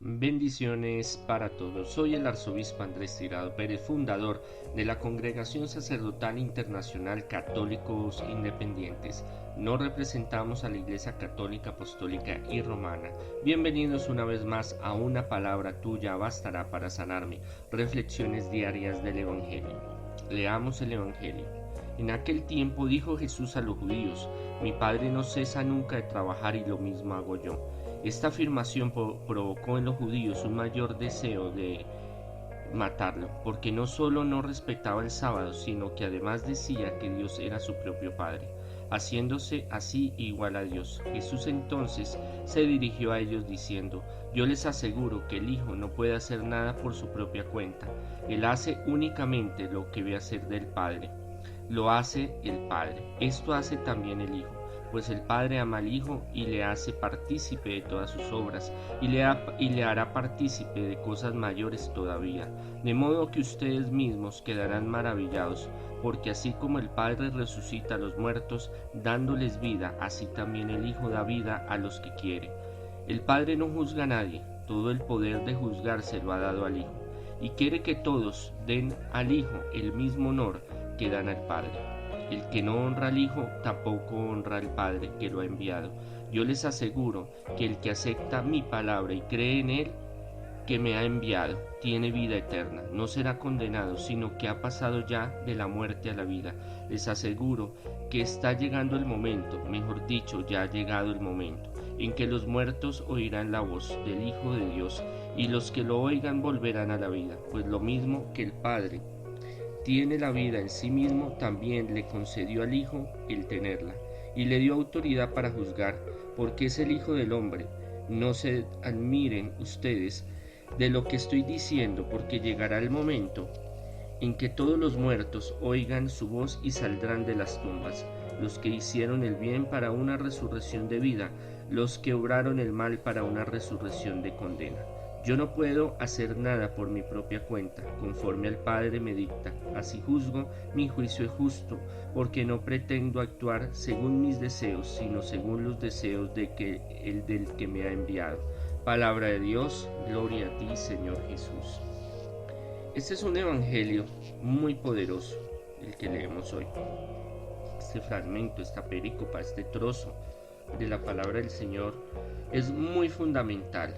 Bendiciones para todos. Soy el arzobispo Andrés Tirado Pérez, fundador de la Congregación Sacerdotal Internacional Católicos Independientes. No representamos a la Iglesia Católica, Apostólica y Romana. Bienvenidos una vez más a Una Palabra Tuya Bastará para Sanarme. Reflexiones diarias del Evangelio. Leamos el Evangelio. En aquel tiempo dijo Jesús a los judíos: mi Padre no cesa nunca de trabajar y lo mismo hago yo. Esta afirmación provocó en los judíos un mayor deseo de matarlo, porque no solo no respetaba el sábado, sino que además decía que Dios era su propio Padre, haciéndose así igual a Dios. Jesús entonces se dirigió a ellos diciendo: yo les aseguro que el Hijo no puede hacer nada por su propia cuenta. Él hace únicamente lo que ve hacer del Padre. Lo hace el Padre. Esto hace también el Hijo, pues el Padre ama al Hijo y le hace partícipe de todas sus obras, y le hará partícipe de cosas mayores todavía, de modo que ustedes mismos quedarán maravillados, porque así como el Padre resucita a los muertos, dándoles vida, así también el Hijo da vida a los que quiere. El Padre no juzga a nadie, todo el poder de juzgar se lo ha dado al Hijo, y quiere que todos den al Hijo el mismo honor que dan al Padre. El que no honra al Hijo tampoco honra al Padre que lo ha enviado. Yo les aseguro que el que acepta mi palabra y cree en Él que me ha enviado tiene vida eterna. No será condenado, sino que ha pasado ya de la muerte a la vida. Les aseguro que está llegando el momento, mejor dicho, ya ha llegado el momento, en que los muertos oirán la voz del Hijo de Dios, y los que lo oigan volverán a la vida, pues lo mismo que el Padre tiene la vida en sí mismo, también le concedió al Hijo el tenerla, y le dio autoridad para juzgar, porque es el Hijo del Hombre. No se admiren ustedes de lo que estoy diciendo, porque llegará el momento en que todos los muertos oigan su voz y saldrán de las tumbas, los que hicieron el bien para una resurrección de vida, los que obraron el mal para una resurrección de condena. Yo no puedo hacer nada por mi propia cuenta, conforme al Padre me dicta. Así juzgo, mi juicio es justo, porque no pretendo actuar según mis deseos, sino según los deseos del que me ha enviado. Palabra de Dios, gloria a ti, Señor Jesús. Este es un evangelio muy poderoso, el que leemos hoy. Este fragmento, esta perícopa, este trozo de la palabra del Señor es muy fundamental,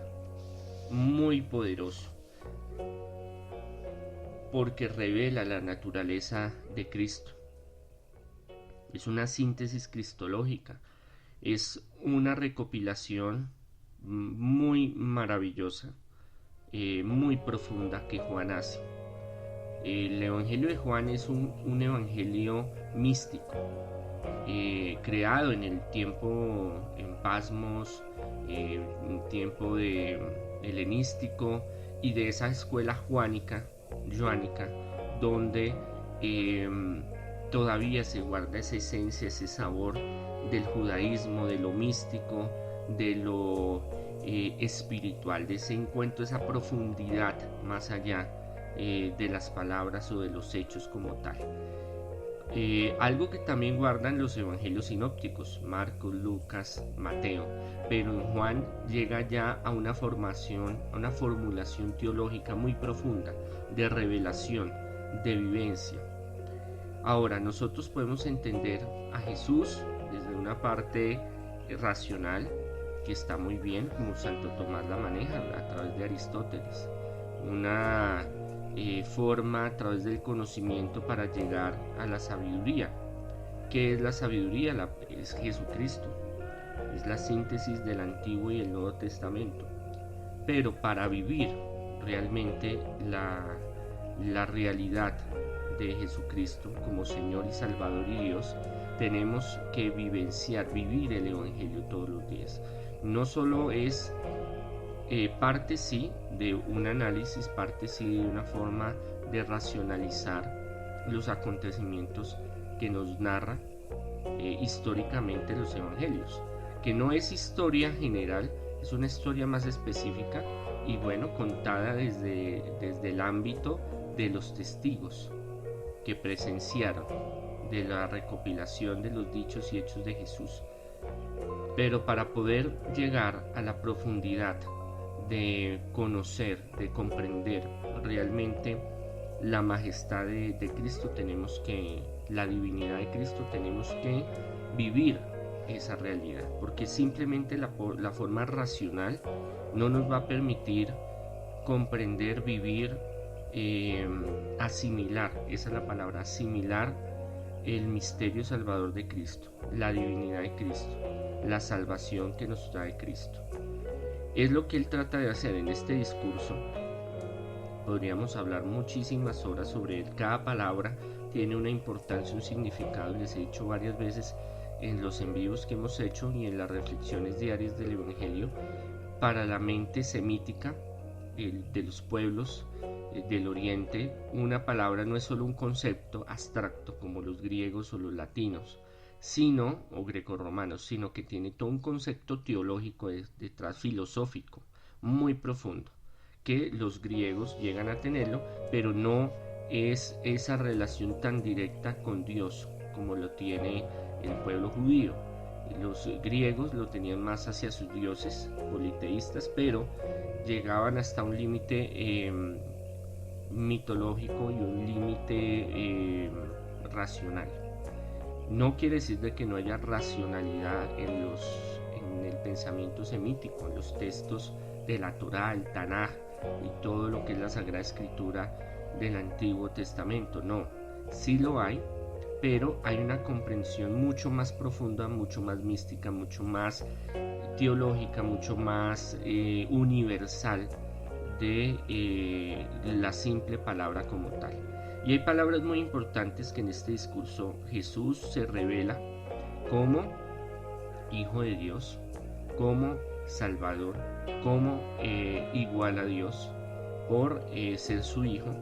muy poderoso, porque revela la naturaleza de Cristo. Es una síntesis cristológica, es una recopilación muy maravillosa, muy profunda que Juan hace. El Evangelio de Juan es un evangelio místico, creado en el tiempo en Pasmos, en tiempo helenístico y de esa escuela joánica, donde todavía se guarda esa esencia, ese sabor del judaísmo, de lo místico, de lo espiritual, de ese encuentro, esa profundidad más allá de las palabras o de los hechos como tal. Algo que también guardan los evangelios sinópticos, Marcos, Lucas, Mateo, pero en Juan llega ya a una formación, a una formulación teológica muy profunda, de revelación, de vivencia. Ahora, nosotros podemos entender a Jesús desde una parte racional, que está muy bien, como Santo Tomás la maneja a través de Aristóteles, una forma a través del conocimiento para llegar a la sabiduría. ¿Qué es la sabiduría? Es Jesucristo, es la síntesis del Antiguo y el Nuevo Testamento. Pero para vivir realmente la realidad de Jesucristo como Señor y Salvador y Dios, tenemos que vivir el Evangelio todos los días. No solo es parte sí de un análisis, parte sí de una forma de racionalizar los acontecimientos que nos narra históricamente los evangelios, que no es historia general, es una historia más específica y bueno, contada desde el ámbito de los testigos que presenciaron de la recopilación de los dichos y hechos de Jesús. Pero para poder llegar a la profundidad de conocer, de comprender realmente la majestad de Cristo, la divinidad de Cristo, tenemos que vivir esa realidad, porque simplemente la forma racional no nos va a permitir comprender, vivir, asimilar, esa es la palabra, asimilar el misterio salvador de Cristo, la divinidad de Cristo, la salvación que nos trae Cristo. Es lo que él trata de hacer en este discurso. Podríamos hablar muchísimas horas sobre él. Cada palabra tiene una importancia, un significado. Les he dicho varias veces en los envíos que hemos hecho y en las reflexiones diarias del Evangelio. Para la mente semítica de los pueblos del Oriente, una palabra no es solo un concepto abstracto como los griegos o los latinos, o grecorromanos, sino que tiene todo un concepto teológico detrás, filosófico, muy profundo, que los griegos llegan a tenerlo, pero no es esa relación tan directa con Dios como lo tiene el pueblo judío. Los griegos lo tenían más hacia sus dioses politeístas, pero llegaban hasta un límite mitológico y un límite racional. No quiere decir de que no haya racionalidad en el pensamiento semítico, en los textos de la Torá, el Tanaj y todo lo que es la Sagrada Escritura del Antiguo Testamento. No, sí lo hay, pero hay una comprensión mucho más profunda, mucho más mística, mucho más teológica, mucho más universal de la simple palabra como tal. Y hay palabras muy importantes que en este discurso Jesús se revela como Hijo de Dios, como Salvador, como igual a Dios, por ser su Hijo,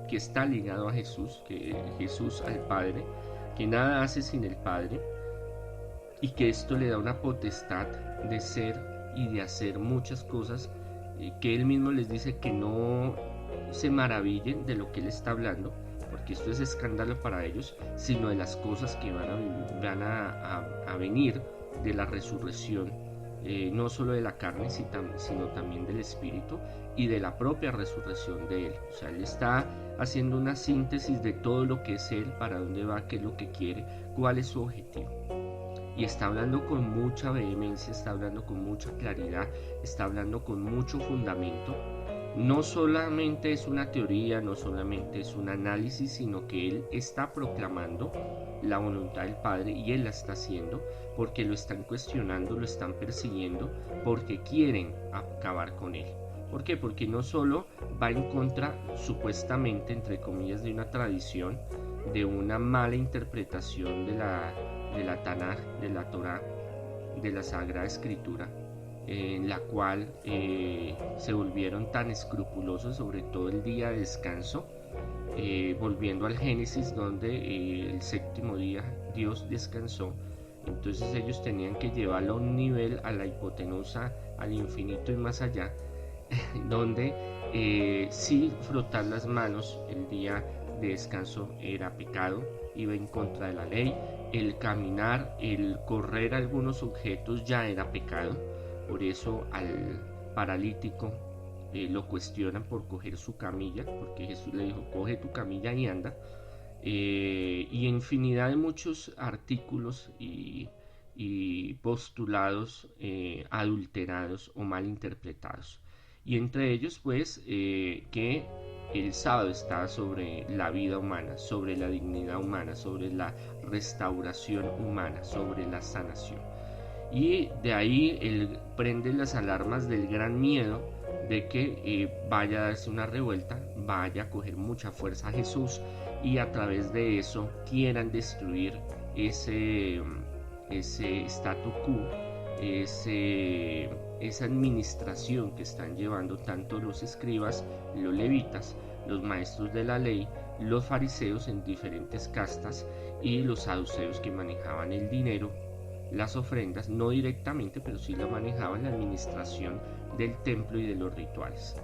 que está ligado a Jesús, que Jesús al Padre, que nada hace sin el Padre, y que esto le da una potestad de ser y de hacer muchas cosas, que Él mismo les dice que no se maravillen de lo que Él está hablando, porque esto es escándalo para ellos, sino de las cosas que van a venir de la resurrección, no solo de la carne, sino también del espíritu y de la propia resurrección de Él. O sea, Él está haciendo una síntesis de todo lo que es Él, para dónde va, qué es lo que quiere, cuál es su objetivo. Y está hablando con mucha vehemencia, está hablando con mucha claridad, está hablando con mucho fundamento. No solamente es una teoría, no solamente es un análisis, sino que Él está proclamando la voluntad del Padre, y Él la está haciendo porque lo están cuestionando, lo están persiguiendo, porque quieren acabar con Él. ¿Por qué? Porque no solo va en contra, supuestamente, entre comillas, de una tradición, de una mala interpretación de la Tanaj, de la Torá, de la Sagrada Escritura, en la cual se volvieron tan escrupulosos, sobre todo el día de descanso, volviendo al Génesis, donde el séptimo día Dios descansó. Entonces ellos tenían que llevarlo a un nivel, a la hipotenusa, al infinito y más allá, donde sí, frotar las manos el día de descanso era pecado, iba en contra de la ley. El caminar, el correr algunos objetos ya era pecado. Por eso al paralítico lo cuestionan por coger su camilla, porque Jesús le dijo: coge tu camilla y anda. Y infinidad de muchos artículos y postulados adulterados o mal interpretados. Y entre ellos, pues, que el sábado está sobre la vida humana, sobre la dignidad humana, sobre la restauración humana, sobre la sanación. Y de ahí él prende las alarmas del gran miedo de que vaya a darse una revuelta, vaya a coger mucha fuerza a Jesús, y a través de eso quieran destruir ese statu quo, esa administración que están llevando tanto los escribas, los levitas, los maestros de la ley, los fariseos en diferentes castas, y los saduceos, que manejaban el dinero, las ofrendas, no directamente, pero sí lo manejaban, la administración del templo y de los rituales.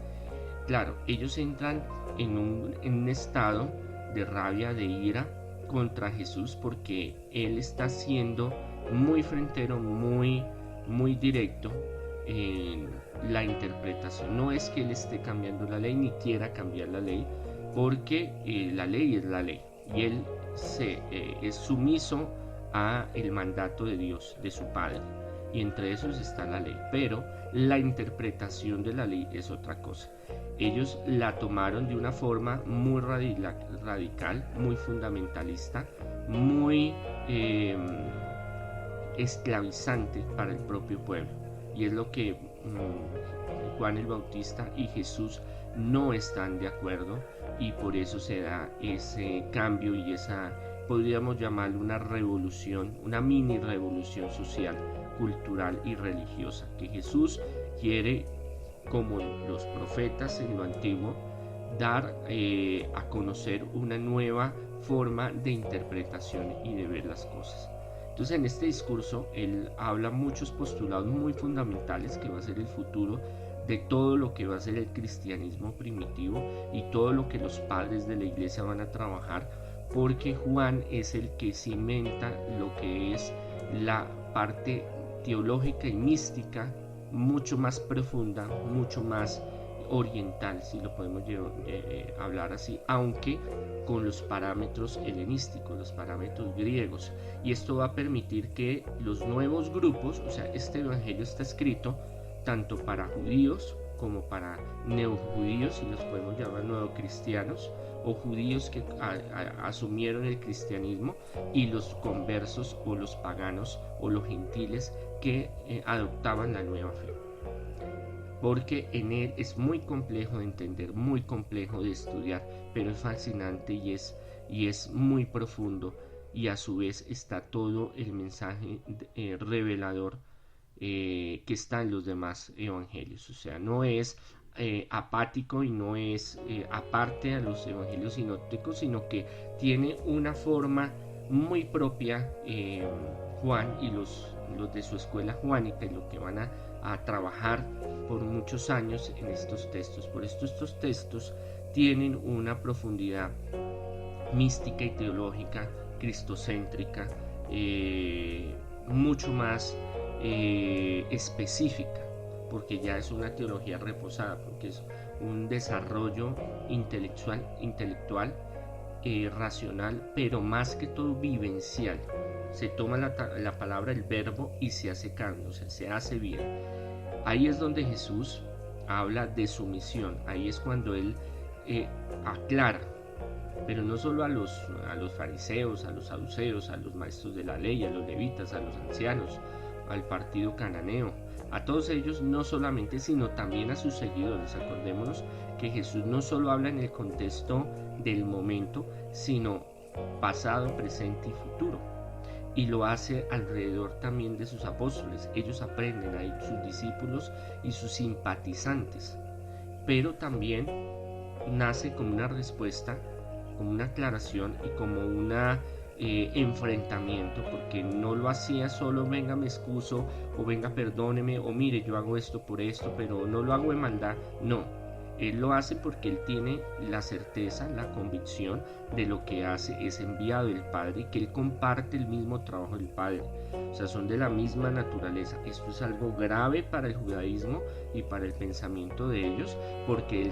Claro, ellos entran en un estado de rabia, de ira contra Jesús, porque Él está siendo muy frentero, muy directo la interpretación. No es que él esté cambiando la ley ni quiera cambiar la ley, porque la ley es la ley y él es sumiso a el mandato de Dios, de su Padre, y entre esos está la ley, pero la interpretación de la ley es otra cosa. Ellos la tomaron de una forma muy radical, muy fundamentalista, muy esclavizante para el propio pueblo, y es lo que Juan el Bautista y Jesús no están de acuerdo, y por eso se da ese cambio y esa, podríamos llamarlo una revolución, una mini revolución social, cultural y religiosa, que Jesús quiere, como los profetas en lo antiguo, dar a conocer una nueva forma de interpretación y de ver las cosas. Entonces, en este discurso él habla muchos postulados muy fundamentales que va a ser el futuro de todo lo que va a ser el cristianismo primitivo y todo lo que los padres de la iglesia van a trabajar, porque Juan es el que cimenta lo que es la parte teológica y mística mucho más profunda, mucho más oriental, si lo podemos hablar así, aunque con los parámetros helenísticos, los parámetros griegos, y esto va a permitir que los nuevos grupos, o sea, este evangelio está escrito tanto para judíos como para neojudíos, si los podemos llamar neocristianos, o judíos que asumieron el cristianismo, y los conversos o los paganos o los gentiles que adoptaban la nueva fe, porque en él es muy complejo de entender, muy complejo de estudiar, pero es fascinante y es muy profundo, y a su vez está todo el mensaje revelador que está en los demás evangelios. O sea, no es apático y no es aparte a los evangelios sinópticos, sino que tiene una forma muy propia Juan y los de su escuela juánica, y lo que van a trabajar por muchos años en estos textos. Por esto estos textos tienen una profundidad mística y teológica, cristocéntrica, mucho más específica, porque ya es una teología reposada, porque es un desarrollo intelectual racional, pero más que todo vivencial. Se toma la palabra, el verbo, y se hace carne, o sea, se hace vida. Ahí es donde Jesús habla de su misión, ahí es cuando él aclara, pero no solo a los fariseos, a los saduceos, a los maestros de la ley, a los levitas, a los ancianos, al partido cananeo, a todos ellos no solamente, sino también a sus seguidores. Acordémonos que Jesús no solo habla en el contexto del momento, sino pasado, presente y futuro, y lo hace alrededor también de sus apóstoles. Ellos aprenden ahí, sus discípulos y sus simpatizantes, pero también nace como una respuesta, como una aclaración y como un enfrentamiento, porque no lo hacía solo venga me excuso, o venga perdóneme, o mire yo hago esto por esto, pero no lo hago de maldad. No, él lo hace porque él tiene la certeza, la convicción de lo que hace es enviado del Padre, y que él comparte el mismo trabajo del Padre, o sea, son de la misma naturaleza. Esto es algo grave para el judaísmo y para el pensamiento de ellos, porque él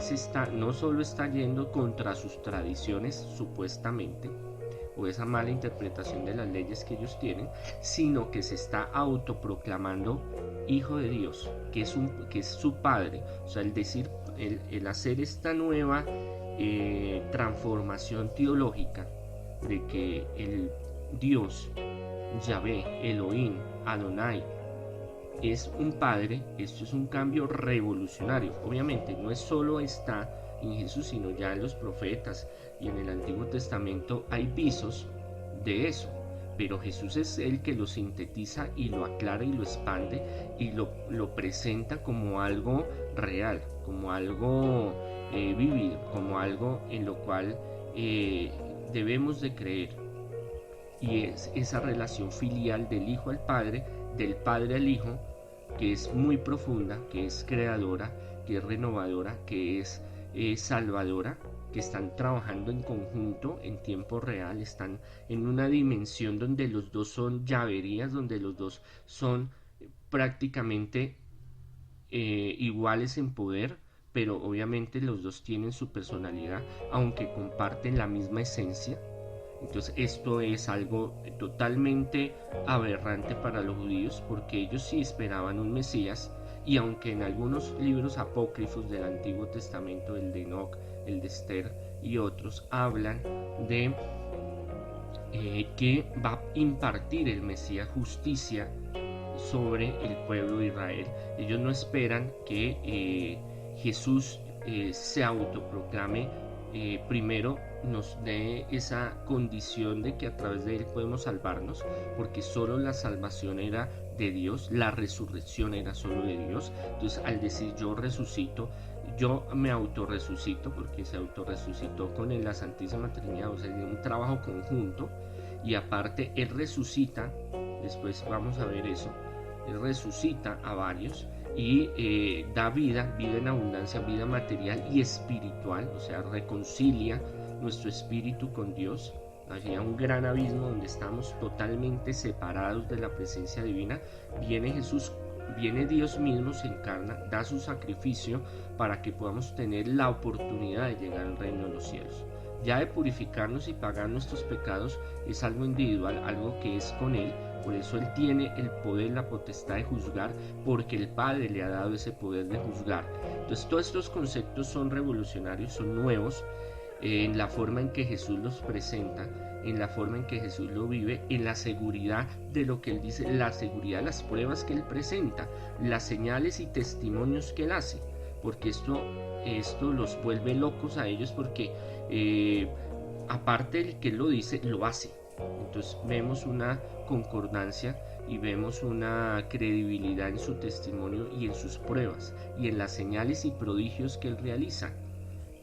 no solo está yendo contra sus tradiciones supuestamente, o esa mala interpretación de las leyes que ellos tienen, sino que se está autoproclamando hijo de Dios, que es su Padre. O sea, el hacer esta nueva transformación teológica de que el Dios, Yahvé, Elohim, Adonai, es un Padre, esto es un cambio revolucionario. Obviamente no es solo está en Jesús, sino ya en los profetas y en el Antiguo Testamento hay visos de eso, pero Jesús es el que lo sintetiza y lo aclara y lo expande y lo presenta como algo real, como algo vivido, como algo en lo cual debemos de creer, y es esa relación filial del Hijo al Padre, del Padre al Hijo, que es muy profunda, que es creadora, que es renovadora, que es salvadora, que están trabajando en conjunto en tiempo real, están en una dimensión donde los dos son llaverías, donde los dos son prácticamente iguales en poder, pero obviamente los dos tienen su personalidad, aunque comparten la misma esencia. Entonces esto es algo totalmente aberrante para los judíos, porque ellos sí esperaban un Mesías, y aunque en algunos libros apócrifos del Antiguo Testamento, el de Enoch, el de Esther y otros, hablan de que va a impartir el Mesías justicia sobre el pueblo de Israel. Ellos no esperan que Jesús se autoproclame, primero nos dé esa condición de que a través de él podemos salvarnos, porque solo la salvación era de Dios, la resurrección era solo de Dios. Entonces, al decir yo resucito, yo me autorresucito, porque se autorresucitó con la Santísima Trinidad, o sea, un trabajo conjunto. Y aparte él resucita, después vamos a ver eso, él resucita a varios y da vida, vida en abundancia, vida material y espiritual, o sea, reconcilia nuestro espíritu con Dios. Había un gran abismo donde estamos totalmente separados de la presencia divina. Viene Jesús, viene Dios mismo, se encarna, da su sacrificio para que podamos tener la oportunidad de llegar al reino de los cielos. Ya de purificarnos y pagar nuestros pecados es algo individual, algo que es con Él. Por eso Él tiene el poder, la potestad de juzgar, porque el Padre le ha dado ese poder de juzgar. Entonces todos estos conceptos son revolucionarios, son nuevos, en la forma en que Jesús los presenta, en la forma en que Jesús lo vive, en la seguridad de lo que Él dice, la seguridad de las pruebas que Él presenta, las señales y testimonios que Él hace, porque esto los vuelve locos a ellos, porque aparte del que Él lo dice, lo hace. Entonces vemos una concordancia y vemos una credibilidad en su testimonio y en sus pruebas y en las señales y prodigios que Él realiza.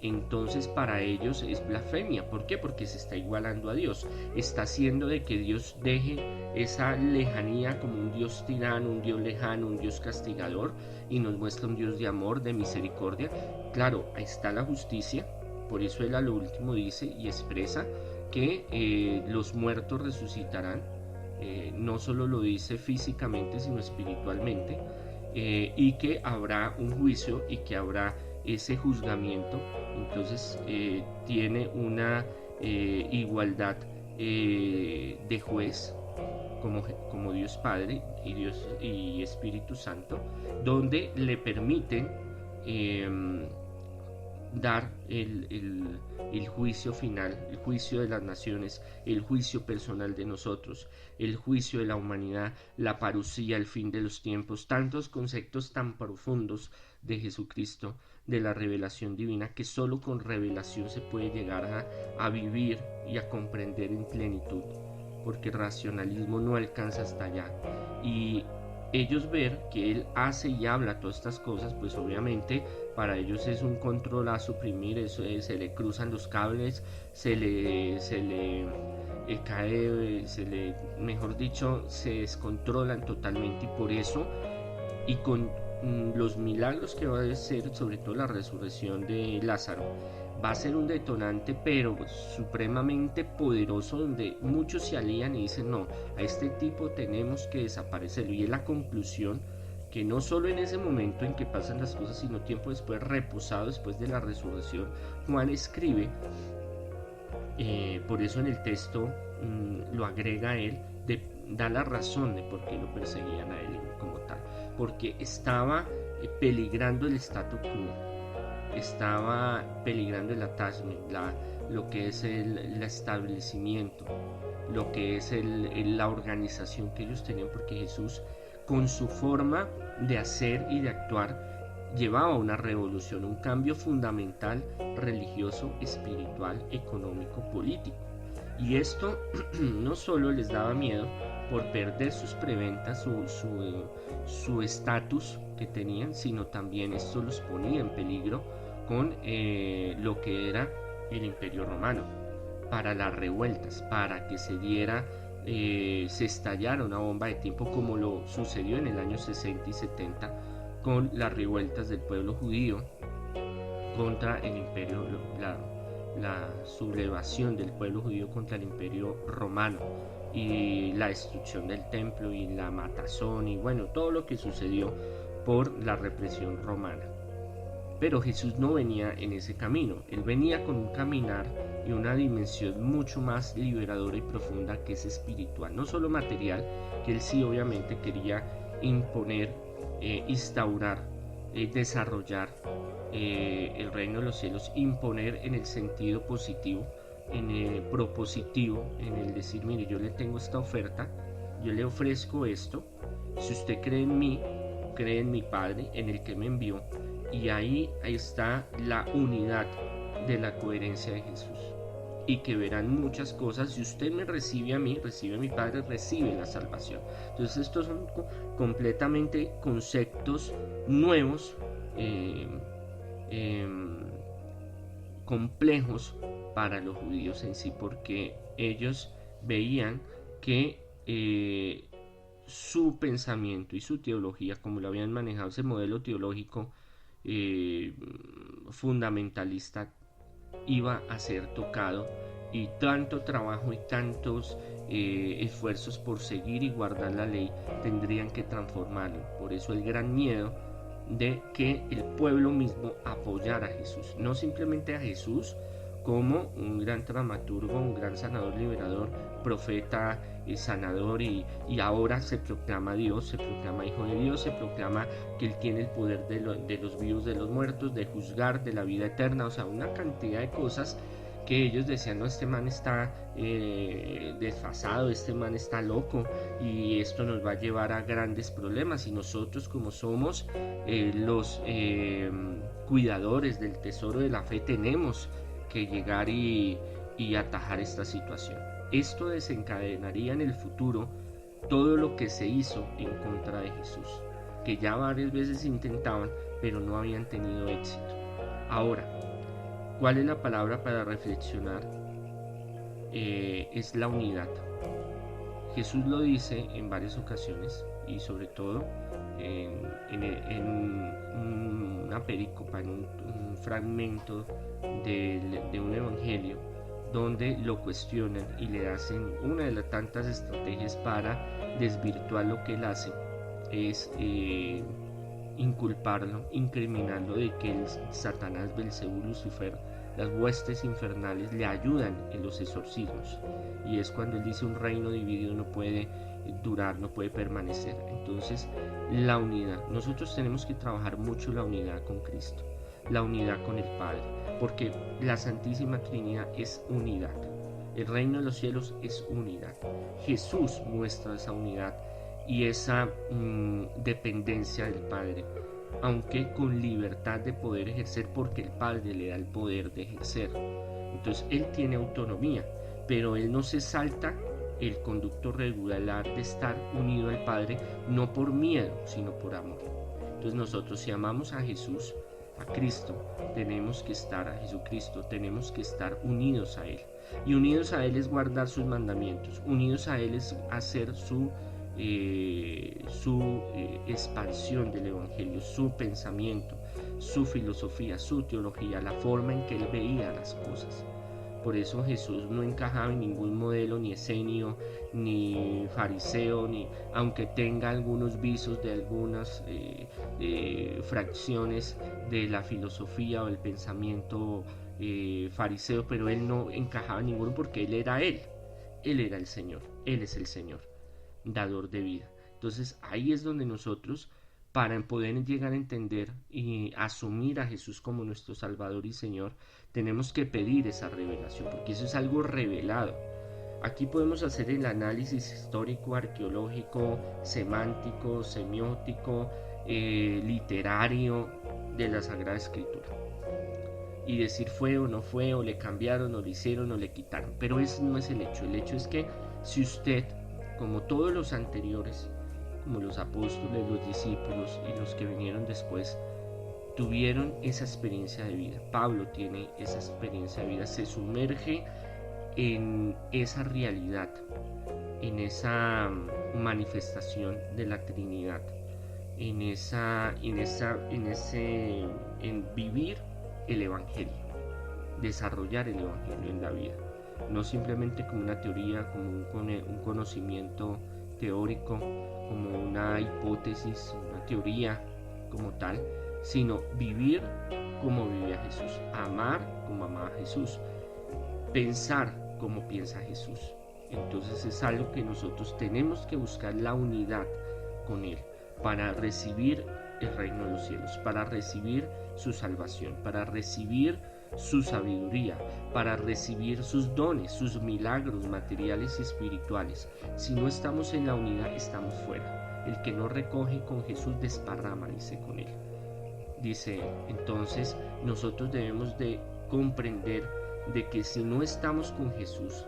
Entonces para ellos es blasfemia. ¿Por qué? Porque se está igualando a Dios. Está haciendo de que Dios deje esa lejanía como un Dios tirano, un Dios lejano, un Dios castigador, y nos muestra un Dios de amor, de misericordia. Claro, ahí está la justicia. Por eso Él a lo último dice y expresa que los muertos resucitarán. No solo lo dice físicamente, sino espiritualmente. Y que habrá un juicio y que habrá ese juzgamiento. Entonces tiene una igualdad de juez como Dios Padre y Dios y Espíritu Santo, donde le permiten dar el juicio final, el juicio de las naciones, el juicio personal de nosotros, el juicio de la humanidad, la parusía, el fin de los tiempos, tantos conceptos tan profundos de Jesucristo, de la revelación divina, que solo con revelación se puede llegar a vivir y a comprender en plenitud, porque el racionalismo no alcanza hasta allá. Y ellos ver que Él hace y habla todas estas cosas, pues obviamente para ellos es un control a suprimir. Eso se le cruzan los cables, se le cae, mejor dicho, se descontrolan totalmente, y por eso, y con los milagros que va a hacer, sobre todo la resurrección de Lázaro, va a ser un detonante pero supremamente poderoso, donde muchos se alían y dicen no, a este tipo tenemos que desaparecerlo. Y es la conclusión que no solo en ese momento en que pasan las cosas, sino tiempo después, reposado después de la resurrección, Juan escribe, por eso en el texto lo agrega a él, da la razón de por qué lo perseguían a él como tal, porque estaba peligrando el statu quo, estaba peligrando el attachment, lo que es el establecimiento, lo que es la organización que ellos tenían, porque Jesús, con su forma de hacer y de actuar, llevaba una revolución, un cambio fundamental, religioso, espiritual, económico, político. Y esto no solo les daba miedo por perder sus preventas, su estatus que tenían, sino también esto los ponía en peligro con lo que era el Imperio Romano, para las revueltas, para que se diera, se estallara una bomba de tiempo, como lo sucedió en el año 60 y 70 con las revueltas del pueblo judío contra el Imperio, la sublevación del pueblo judío contra el Imperio Romano, y la destrucción del templo y la matazón, y bueno, todo lo que sucedió por la represión romana. Pero Jesús no venía en ese camino, él venía con un caminar y una dimensión mucho más liberadora y profunda, que es espiritual, no solo material, que él sí obviamente quería imponer, instaurar, desarrollar el reino de los cielos, imponer en el sentido positivo, en el propositivo, en el decir, mire, yo le tengo esta oferta, yo le ofrezco esto, si usted cree en mí, cree en mi Padre, en el que me envió, y ahí está la unidad de la coherencia de Jesús. Y que verán muchas cosas. Si usted me recibe a mí, recibe a mi Padre, recibe la salvación. Entonces estos son completamente conceptos nuevos, complejos para los judíos en sí, porque ellos veían que su pensamiento y su teología, como lo habían manejado, ese modelo teológico fundamentalista, iba a ser tocado, y tanto trabajo y tantos esfuerzos por seguir y guardar la ley tendrían que transformarlo. Por eso el gran miedo de que el pueblo mismo apoyara a Jesús, no simplemente a Jesús como un gran dramaturgo, un gran sanador, liberador, profeta, sanador, y ahora se proclama Dios, se proclama Hijo de Dios, se proclama que Él tiene el poder de los vivos, de los muertos, de juzgar, de la vida eterna, o sea, una cantidad de cosas que ellos decían, no, este man está desfasado, este man está loco, y esto nos va a llevar a grandes problemas, y nosotros, como somos los cuidadores del tesoro de la fe, tenemos que llegar y atajar esta situación. Esto desencadenaría en el futuro todo lo que se hizo en contra de Jesús, que ya varias veces intentaban, pero no habían tenido éxito. Ahora, ¿cuál es la palabra para reflexionar? Es la unidad. Jesús lo dice en varias ocasiones, y sobre todo en una pericopa, en un fragmento de un evangelio, donde lo cuestionan y le hacen una de las tantas estrategias para desvirtuar lo que él hace, es inculparlo, incriminarlo de que el Satanás, Belcebú, Lucifer, las huestes infernales le ayudan en los exorcismos, y es cuando él dice: un reino dividido no puede durar, no puede permanecer. Entonces, la unidad, nosotros tenemos que trabajar mucho la unidad con Cristo, la unidad con el Padre, porque la Santísima Trinidad es unidad, el reino de los cielos es unidad. Jesús muestra esa unidad y esa dependencia del Padre, aunque con libertad de poder ejercer, porque el Padre le da el poder de ejercer. Entonces él tiene autonomía, pero él no se salta el conducto regular de estar unido al Padre, no por miedo, sino por amor. Entonces nosotros, si amamos a Jesús, a Cristo, tenemos que estar a Jesucristo, tenemos que estar unidos a Él. Y unidos a Él es guardar sus mandamientos, unidos a Él es hacer su expansión del Evangelio, su pensamiento, su filosofía, su teología, la forma en que Él veía las cosas. Por eso Jesús no encajaba en ningún modelo, ni esenio, ni fariseo, ni, aunque tenga algunos visos de algunas fracciones de la filosofía o el pensamiento fariseo, pero él no encajaba en ninguno, porque él era el Señor, él es el Señor, dador de vida. Entonces ahí es donde nosotros, para poder llegar a entender y asumir a Jesús como nuestro Salvador y Señor, tenemos que pedir esa revelación, porque eso es algo revelado. Aquí podemos hacer el análisis histórico, arqueológico, semántico, semiótico, literario de la Sagrada Escritura, y decir fue o no fue, o le cambiaron, o le hicieron, o le quitaron. Pero ese no es el hecho. El hecho es que si usted, como todos los anteriores, como los apóstoles, los discípulos y los que vinieron después, tuvieron esa experiencia de vida, Pablo tiene esa experiencia de vida, se sumerge en esa realidad, en esa manifestación de la Trinidad, en vivir el Evangelio, desarrollar el Evangelio en la vida, no simplemente como una teoría, como un conocimiento teórico, como una hipótesis, una teoría, como tal, sino vivir como vivía Jesús, amar como amaba Jesús, pensar como piensa Jesús. Entonces es algo que nosotros tenemos que buscar la unidad con Él para recibir el reino de los cielos, para recibir su salvación, para recibir su sabiduría, para recibir sus dones, sus milagros materiales y espirituales. Si no estamos en la unidad, estamos fuera. El que no recoge con Jesús desparrama, dice con Él. Dice, entonces nosotros debemos de comprender de que si no estamos con Jesús,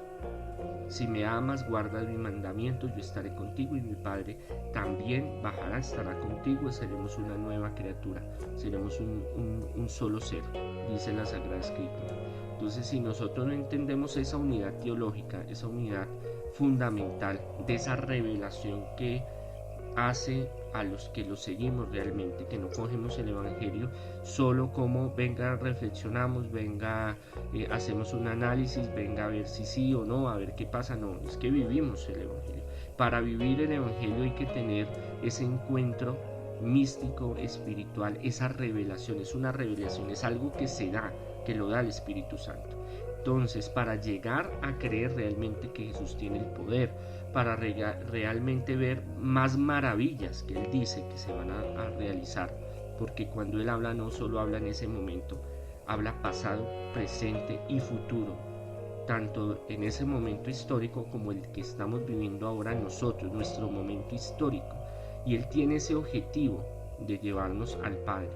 si me amas, guarda mis mandamientos, yo estaré contigo y mi Padre también bajará, estará contigo y seremos una nueva criatura, seremos un solo ser, dice la Sagrada Escritura. Entonces, si nosotros no entendemos esa unidad teológica, esa unidad fundamental de esa revelación que hace a los que lo seguimos realmente, que no cogemos el Evangelio solo como venga, reflexionamos, venga, hacemos un análisis, venga a ver si sí o no, a ver qué pasa. No, es que vivimos el Evangelio. Para vivir el Evangelio hay que tener ese encuentro místico, espiritual, esa revelación, es una revelación, es algo que se da, que lo da el Espíritu Santo. Entonces, para llegar a creer realmente que Jesús tiene el poder, para realmente ver más maravillas que Él dice que se van a realizar, porque cuando Él habla no solo habla en ese momento, habla pasado, presente y futuro, tanto en ese momento histórico como el que estamos viviendo ahora nosotros, nuestro momento histórico. Y Él tiene ese objetivo de llevarnos al Padre,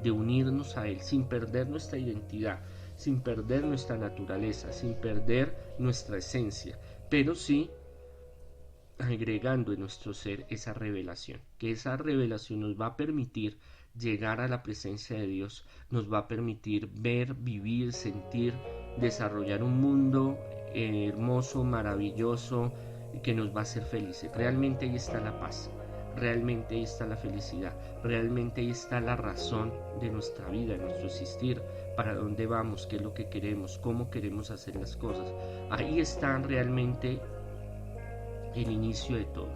de unirnos a Él sin perder nuestra identidad, sin perder nuestra naturaleza, sin perder nuestra esencia, pero sí agregando en nuestro ser esa revelación, que esa revelación nos va a permitir llegar a la presencia de Dios, nos va a permitir ver, vivir, sentir, desarrollar un mundo hermoso, maravilloso, que nos va a hacer felices. Realmente ahí está la paz, realmente ahí está la felicidad, realmente ahí está la razón de nuestra vida, de nuestro existir, para dónde vamos, qué es lo que queremos, cómo queremos hacer las cosas. Ahí está realmente el inicio de todo.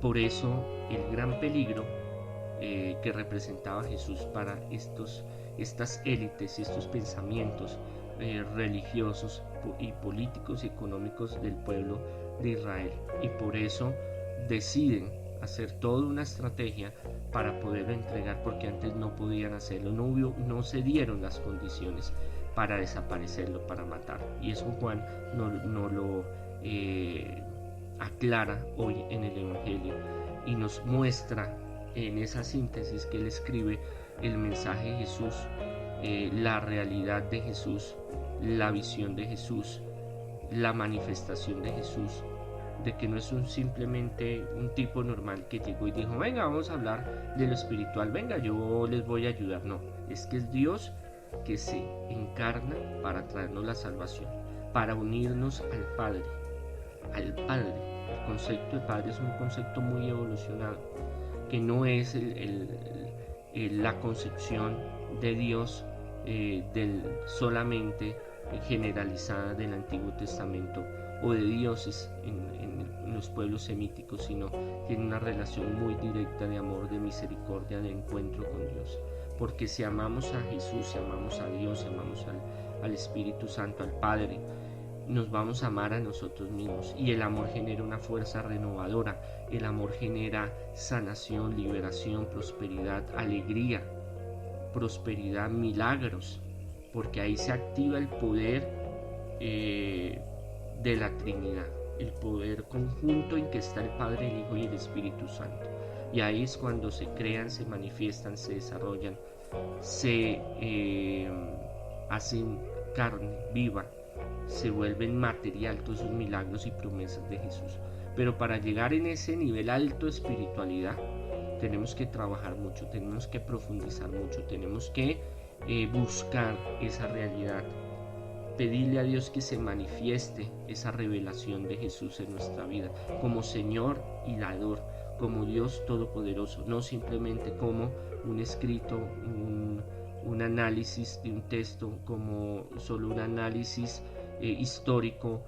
Por eso el gran peligro que representaba Jesús para estas élites y estos pensamientos religiosos y políticos y económicos del pueblo de Israel. Y por eso deciden hacer toda una estrategia para poderlo entregar, porque antes no podían hacerlo, no se dieron las condiciones para desaparecerlo, para matar. Y eso Juan no lo aclara hoy en el Evangelio y nos muestra en esa síntesis que él escribe el mensaje de Jesús, la realidad de Jesús, la visión de Jesús, la manifestación de Jesús, de que no es simplemente un tipo normal que llegó y dijo, venga, vamos a hablar de lo espiritual, venga, yo les voy a ayudar. No, es que es Dios que se encarna para traernos la salvación, para unirnos al Padre. El concepto de Padre es un concepto muy evolucionado, que no es la concepción de Dios solamente generalizada del Antiguo Testamento o de dioses en los pueblos semíticos, sino tiene una relación muy directa de amor, de misericordia, de encuentro con Dios. Porque si amamos a Jesús, si amamos a Dios, si amamos al Espíritu Santo, al Padre, nos vamos a amar a nosotros mismos, y el amor genera una fuerza renovadora, el amor genera sanación, liberación, prosperidad, alegría, milagros, porque ahí se activa el poder de la Trinidad, el poder conjunto en que está el Padre, el Hijo y el Espíritu Santo. Y ahí es cuando se crean, se manifiestan, se desarrollan, se hacen carne viva, se vuelven material todos esos milagros y promesas de Jesús. Pero para llegar en ese nivel alto de espiritualidad tenemos que trabajar mucho, tenemos que profundizar mucho, tenemos que buscar esa realidad, pedirle a Dios que se manifieste esa revelación de Jesús en nuestra vida como Señor y Dador, como Dios Todopoderoso, no simplemente como un escrito, un análisis de un texto, como solo un análisis histórico,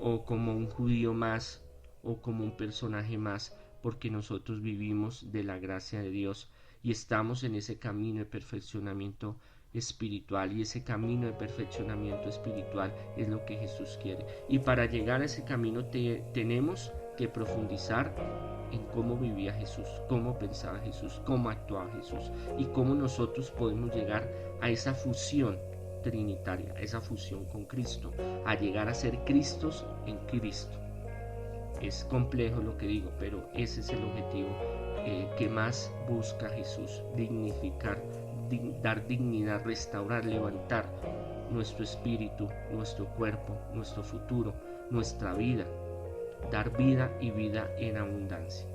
o como un judío más, o como un personaje más, porque nosotros vivimos de la gracia de Dios y estamos en ese camino de perfeccionamiento espiritual, y ese camino de perfeccionamiento espiritual es lo que Jesús quiere. Y para llegar a ese camino tenemos que profundizar en cómo vivía Jesús, cómo pensaba Jesús, cómo actuaba Jesús y cómo nosotros podemos llegar a esa fusión trinitaria, a esa fusión con Cristo, a llegar a ser Cristos en Cristo. Es complejo lo que digo, pero ese es el objetivo que más busca Jesús: dignificar, dar dignidad, restaurar, levantar nuestro espíritu, nuestro cuerpo, nuestro futuro, nuestra vida, dar vida y vida en abundancia.